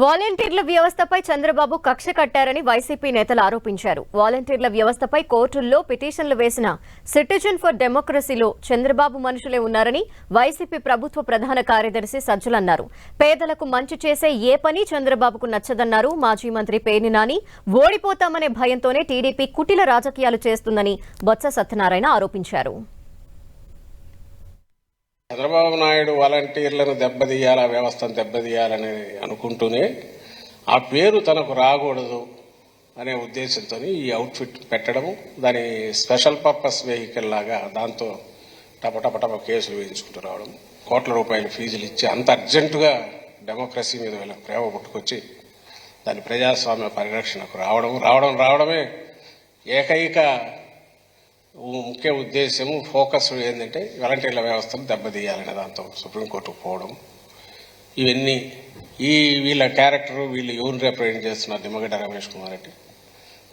వాలంటీర్ల వ్యవస్థపై చంద్రబాబు కక్ష కట్టారని వైసీపీ నేతలు ఆరోపించారు. వాలంటీర్ల వ్యవస్థపై కోర్టుల్లో పిటిషన్లు వేసిన సిటిజన్ ఫర్ డెమోక్రసీలో చంద్రబాబు మనుషులే ఉన్నారని వైసీపీ ప్రభుత్వ ప్రధాన కార్యదర్శి సజ్జలు అన్నారు. పేదలకు మంచి చేసే ఏ పని చంద్రబాబుకు నచ్చదన్నారు. మాజీ మంత్రి పేర్ని నాని ఓడిపోతామనే భయంతోనే టీడీపీ కుటిల రాజకీయాలు చేస్తుందని బొత్స సత్యనారాయణ ఆరోపించారు. చంద్రబాబు నాయుడు వాలంటీర్లను దెబ్బతీయాలి, ఆ వ్యవస్థను దెబ్బతీయాలని అనుకుంటూనే ఆ పేరు తనకు రాకూడదు అనే ఉద్దేశంతో ఈ అవుట్ఫిట్ పెట్టడము, దాని స్పెషల్ పర్పస్ వెహికల్ లాగా దాంతో టపటపటప కేసులు వేయించుకుంటూ రావడం, కోట్ల రూపాయల ఫీజులు ఇచ్చి అంత అర్జెంటుగా డెమోక్రసీ మీద వీళ్ళ ప్రేమ పుట్టుకొచ్చి దాని ప్రజాస్వామ్య పరిరక్షణకు రావడమే ఏకైక ముఖ్య ఉద్దేశము, ఫోకస్ ఏంటంటే వాలంటీర్ల వ్యవస్థను దెబ్బతీయాలనే దాంతో సుప్రీంకోర్టుకు పోవడం. ఇవన్నీ వీళ్ళ క్యారెక్టర్, వీళ్ళు ఎవరిని రిప్రజెంట్ చేస్తున్నారు, నిమ్మగడ్డ రమేష్ కుమార్ రెడ్డి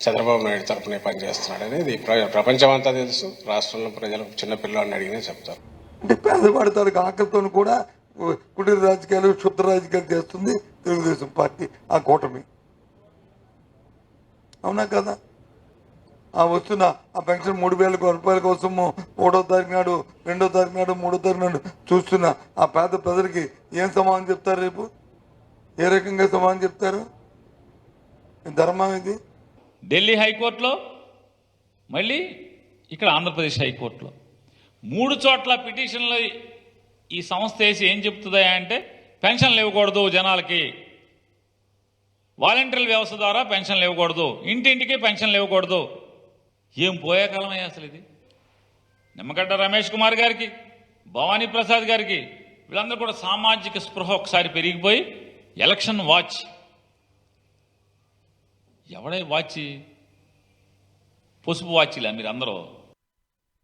చంద్రబాబు నాయుడు తరఫునే పనిచేస్తున్నాడు అనేది ప్రపంచమంతా తెలుసు. రాష్ట్రంలో ప్రజలకు చిన్నపిల్లవాడిని అడిగినా చెప్తారు. అంటే పేదవాడి తాలూకు ఆకలితో కూడా కుటీర రాజకీయాలు, క్షుద్ర రాజకీయాలు చేస్తుంది తెలుగుదేశం పార్టీ, ఆ కూటమి. అవునా కదా? ఆ వస్తున్న ఆ పెన్షన్ 3,000 రూపాయల కోసము 1వ తారీఖు నాడు, 2వ తారీఖు నాడు, 3వ తారీఖు నాడు చూస్తున్న ఆ పేద ప్రజలకి ఏం సమాధానం చెప్తారు? రేపు ఏ రకంగా సమాధానం చెప్తారు? ధర్మం ఇది. ఢిల్లీ హైకోర్టులో, మళ్ళీ ఇక్కడ ఆంధ్రప్రదేశ్ హైకోర్టులో 3 చోట్ల పిటిషన్లు ఈ సంస్థ వేసి ఏం చెప్తుందా అంటే పెన్షన్లు ఇవ్వకూడదు జనాలకి, వాలంటీర్ల వ్యవస్థ ద్వారా పెన్షన్లు ఇవ్వకూడదు, ఇంటింటికి పెన్షన్లు ఇవ్వకూడదు. ఏం పోయే కాలమయ్యా అసలు ఇది. నిమ్మగడ్డ రమేష్ కుమార్ గారికి, భవానీ ప్రసాద్ గారికి, వీళ్ళందరూ కూడా సామాజిక స్పృహ ఒకసారి పెరిగిపోయి ఎలక్షన్ వాచ్, ఎవడే వాచి, పసుపు వాచిలా మీరు అందరూ